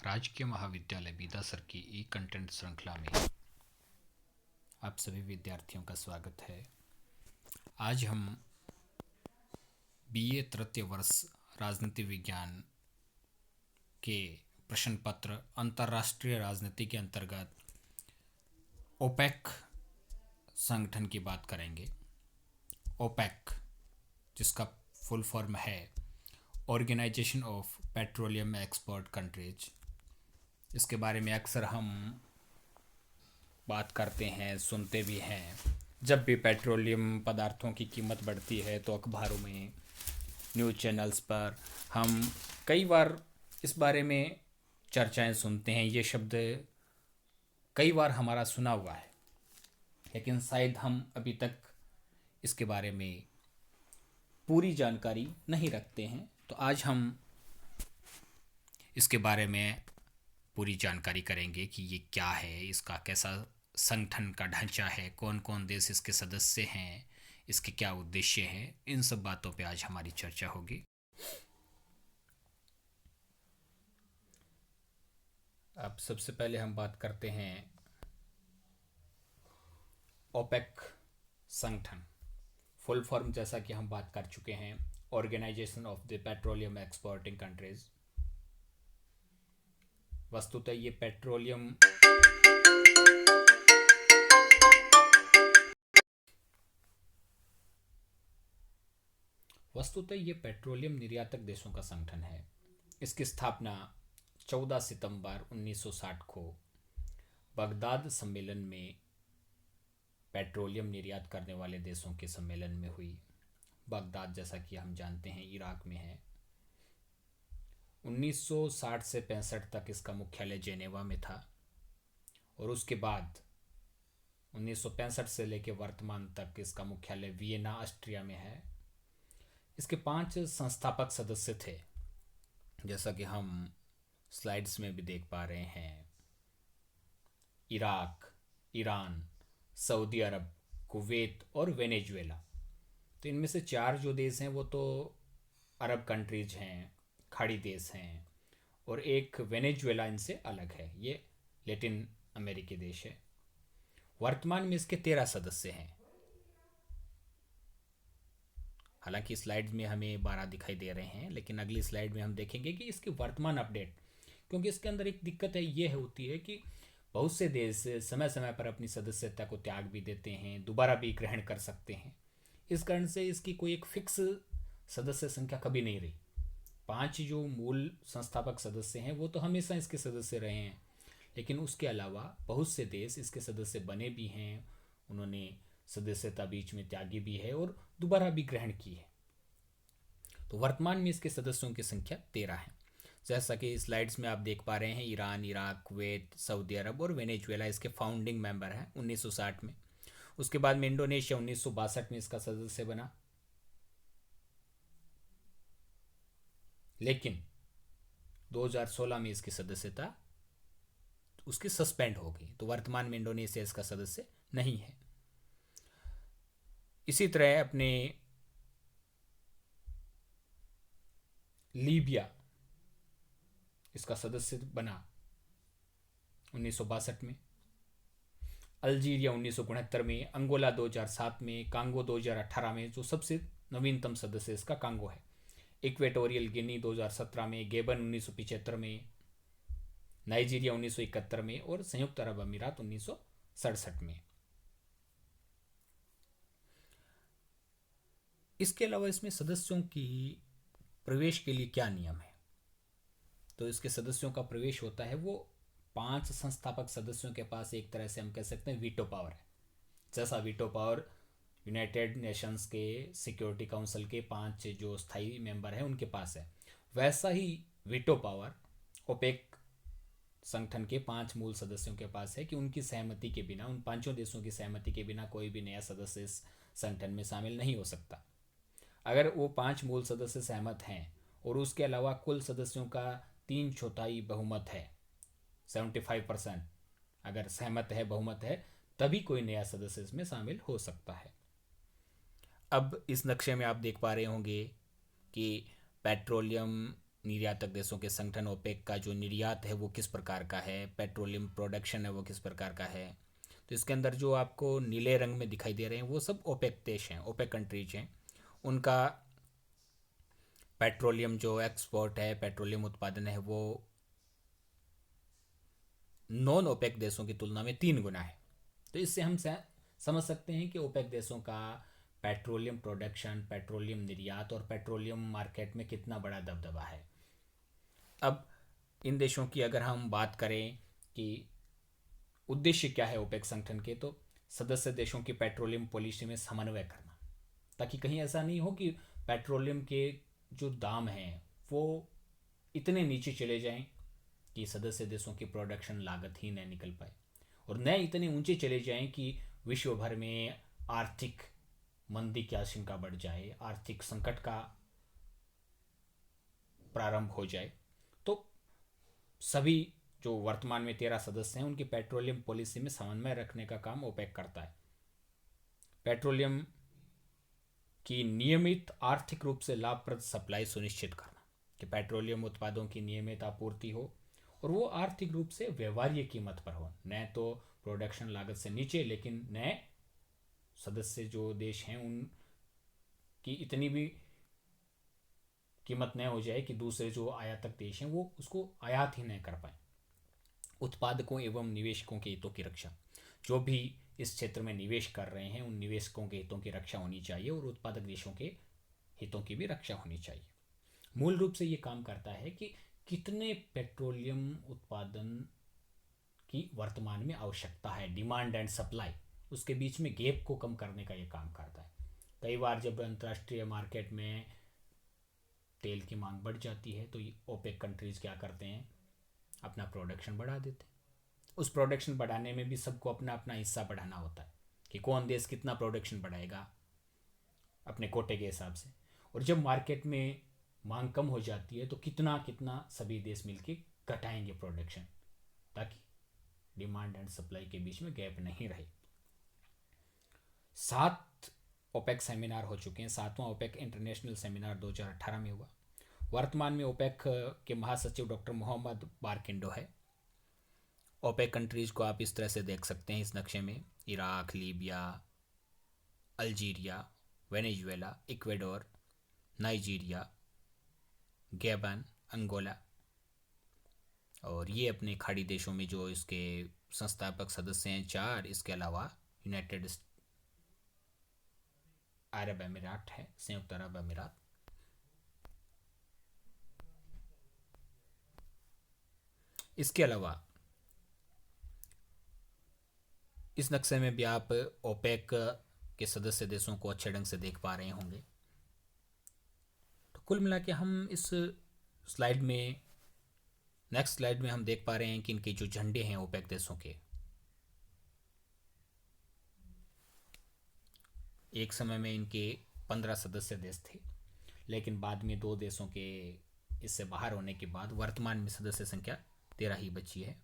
राजकीय महाविद्यालय बीदासर की ई कंटेंट श्रृंखला में आप सभी विद्यार्थियों का स्वागत है। आज हम बीए तृतीय वर्ष राजनीति विज्ञान के प्रश्न पत्र अंतर्राष्ट्रीय राजनीति के अंतर्गत ओपेक संगठन की बात करेंगे। ओपेक, जिसका फुल फॉर्म है organisation of petroleum export countries, इसके बारे में अक्सर हम बात करते हैं, सुनते भी हैं। जब भी पेट्रोलियम पदार्थों की कीमत बढ़ती है तो अखबारों में, न्यूज़ चैनल्स पर हम कई बार इस बारे में चर्चाएं सुनते हैं। ये शब्द कई बार हमारा सुना हुआ है, लेकिन शायद हम अभी तक इसके बारे में पूरी जानकारी नहीं रखते हैं। तो आज हम इसके बारे में पूरी जानकारी करेंगे कि ये क्या है, इसका कैसा संगठन का ढांचा है, कौन कौन देश इसके सदस्य हैं, इसके क्या उद्देश्य हैं। इन सब बातों पे आज हमारी चर्चा होगी। अब सबसे पहले हम बात करते हैं ओपेक संगठन। फुल फॉर्म जैसा कि हम बात कर चुके हैं, organisation of the petroleum exporting countries. वस्तुतः ये पेट्रोलियम निर्यातक देशों का संगठन है। इसकी स्थापना 14 सितंबर 1960 को बगदाद सम्मेलन में पेट्रोलियम निर्यात करने वाले देशों के सम्मेलन में हुई। बगदाद, जैसा कि हम जानते हैं, इराक में है। 1960 से 65 तक इसका मुख्यालय जेनेवा में था और उसके बाद 1965 से लेकर वर्तमान तक इसका मुख्यालय वियना, ऑस्ट्रिया में है। इसके 5 संस्थापक सदस्य थे, जैसा कि हम स्लाइड्स में भी देख पा रहे हैं। इराक, ईरान, सऊदी अरब, कुवैत और वेनेजुएला। तो इनमें से 4 जो देश हैं वो तो अरब कंट्रीज हैं, खाड़ी देश हैं, और एक वेनेजुएला इनसे अलग है, ये लैटिन अमेरिकी देश है। वर्तमान में इसके 13 सदस्य हैं। हालांकि स्लाइड में हमें 12 दिखाई दे रहे हैं, लेकिन अगली स्लाइड में हम देखेंगे कि इसकी वर्तमान अपडेट, क्योंकि इसके अंदर एक दिक्कत है, ये होती है कि बहुत से देश समय समय पर अपनी सदस्यता को त्याग भी देते हैं, दोबारा भी ग्रहण कर सकते हैं। इस कारण से इसकी कोई एक फिक्स सदस्य संख्या कभी नहीं रही। 5 जो मूल संस्थापक सदस्य हैं वो तो हमेशा इसके सदस्य रहे हैं, लेकिन उसके अलावा बहुत से देश इसके सदस्य बने भी हैं, उन्होंने सदस्यता बीच में त्यागी भी है और दोबारा भी ग्रहण की है। तो वर्तमान में इसके सदस्यों की संख्या 13 है। जैसा कि स्लाइड्स में आप देख पा रहे हैं, ईरान, इराक, कुवैत, सऊदी अरब और वेनेजुएला इसके फाउंडिंग मेंबर हैं 1960 में। उसके बाद में इंडोनेशिया 1962 में इसका सदस्य बना, लेकिन 2016 में इसकी सदस्यता उसकी सस्पेंड हो गई। तो वर्तमान में इंडोनेशिया इसका सदस्य नहीं है। इसी तरह अपने लीबिया इसका सदस्य बना 1962 में, अल्जीरिया 1969 में, अंगोला 2007 में, कांगो 2018 में, जो सबसे नवीनतम सदस्य इसका कांगो है, इक्वेटोरियल गिनी 2017 में, गेबन 1975 में, नाइजीरिया 1971 में और संयुक्त अरब अमीरात 1967 में। इसके अलावा इसमें सदस्यों की प्रवेश के लिए क्या नियम है? तो इसके सदस्यों का प्रवेश होता है, वो 5 संस्थापक सदस्यों के पास एक तरह से हम कह सकते हैं वीटो पावर है। जैसा वीटो पावर यूनाइटेड नेशंस के सिक्योरिटी काउंसिल के 5 जो स्थायी मेंबर हैं उनके पास है, वैसा ही वीटो पावर ओपेक संगठन के 5 मूल सदस्यों के पास है कि उनकी सहमति के बिना, उन 5 देशों की सहमति के बिना कोई भी नया सदस्य इस संगठन में शामिल नहीं हो सकता। अगर वो 5 मूल सदस्य सहमत हैं और उसके अलावा कुल सदस्यों का 3/4 बहुमत है, 75% अगर सहमत है, बहुमत है, तभी कोई नया सदस्य इसमें शामिल हो सकता है। अब इस नक्शे में आप देख पा रहे होंगे कि पेट्रोलियम निर्यातक देशों के संगठन ओपेक का जो निर्यात है वो किस प्रकार का है, पेट्रोलियम प्रोडक्शन है वो किस प्रकार का है। तो इसके अंदर जो आपको नीले रंग में दिखाई दे रहे हैं वो सब ओपेक देश हैं, ओपेक कंट्रीज हैं। उनका पेट्रोलियम जो एक्सपोर्ट है, पेट्रोलियम उत्पादन है, वो नॉन ओपेक देशों की तुलना में 3 गुना है। तो इससे हम समझ सकते हैं कि ओपेक देशों का पेट्रोलियम प्रोडक्शन, पेट्रोलियम निर्यात और पेट्रोलियम मार्केट में कितना बड़ा दबदबा है। अब इन देशों की अगर हम बात करें कि उद्देश्य क्या है ओपेक संगठन के, तो सदस्य देशों की पेट्रोलियम पॉलिसी में समन्वय करना, ताकि कहीं ऐसा नहीं हो कि पेट्रोलियम के जो दाम हैं वो इतने नीचे चले जाएं कि सदस्य देशों की प्रोडक्शन लागत ही न निकल पाए, और न इतने ऊंचे चले जाएं कि विश्व भर में आर्थिक मंदी की आशंका बढ़ जाए, आर्थिक संकट का प्रारंभ हो जाए। तो सभी जो वर्तमान में 13 सदस्य हैं उनकी पेट्रोलियम पॉलिसी में समन्वय रखने का काम ओपेक करता है। पेट्रोलियम की नियमित आर्थिक रूप से लाभप्रद सप्लाई सुनिश्चित करना, कि पेट्रोलियम उत्पादों की नियमित आपूर्ति हो और वो आर्थिक रूप से व्यवहार्य कीमत पर हो, न तो प्रोडक्शन लागत से नीचे, लेकिन न सदस्य जो देश हैं उनकी इतनी भी कीमत न हो जाए कि दूसरे जो आयातक देश हैं वो उसको आयात ही न कर पाए। उत्पादकों एवं निवेशकों के हितों की रक्षा, जो भी इस क्षेत्र में निवेश कर रहे हैं उन निवेशकों के हितों की रक्षा होनी चाहिए और उत्पादक देशों के हितों की भी रक्षा होनी चाहिए। मूल रूप से ये काम करता है कि कितने पेट्रोलियम उत्पादन की वर्तमान में आवश्यकता है, डिमांड एंड सप्लाई, उसके बीच में गैप को कम करने का ये काम करता है। कई बार जब अंतर्राष्ट्रीय मार्केट में तेल की मांग बढ़ जाती है तो ओपेक कंट्रीज क्या करते हैं, अपना प्रोडक्शन बढ़ा देते हैं। उस प्रोडक्शन बढ़ाने में भी सबको अपना अपना हिस्सा बढ़ाना होता है कि कौन देश कितना प्रोडक्शन बढ़ाएगा अपने कोटे के हिसाब से, और जब मार्केट में मांग कम हो जाती है तो कितना कितना सभी देश मिलके घटाएंगे प्रोडक्शन, ताकि डिमांड एंड सप्लाई के बीच में गैप नहीं रहे। 7 ओपेक सेमिनार हो चुके हैं। 7वां ओपेक इंटरनेशनल सेमिनार 2018 में हुआ। वर्तमान में ओपेक के महासचिव डॉक्टर मोहम्मद बारकिंडो है। ओपेक कंट्रीज को आप इस तरह से देख सकते हैं इस नक्शे में: Iraq, Libya, Algeria, Venezuela, Ecuador, Nigeria, Gabon, Angola, और ये अपने खाड़ी देशों में जो इसके संस्थापक सदस्य हैं 4, इसके अलावा यूनाइटेड अरब अमीरात है, संयुक्त अरब अमीरात। इसके अलावा इस नक्शे में भी आप ओपेक के सदस्य देशों को अच्छे ढंग से देख पा रहे होंगे। तो कुल मिला के हम इस स्लाइड में, नेक्स्ट स्लाइड में हम देख पा रहे हैं कि इनके जो झंडे हैं ओपेक देशों के, एक समय में इनके 15 सदस्य देश थे, लेकिन बाद में 2 देशों के इससे बाहर होने के बाद वर्तमान में सदस्य संख्या 13 ही बची है।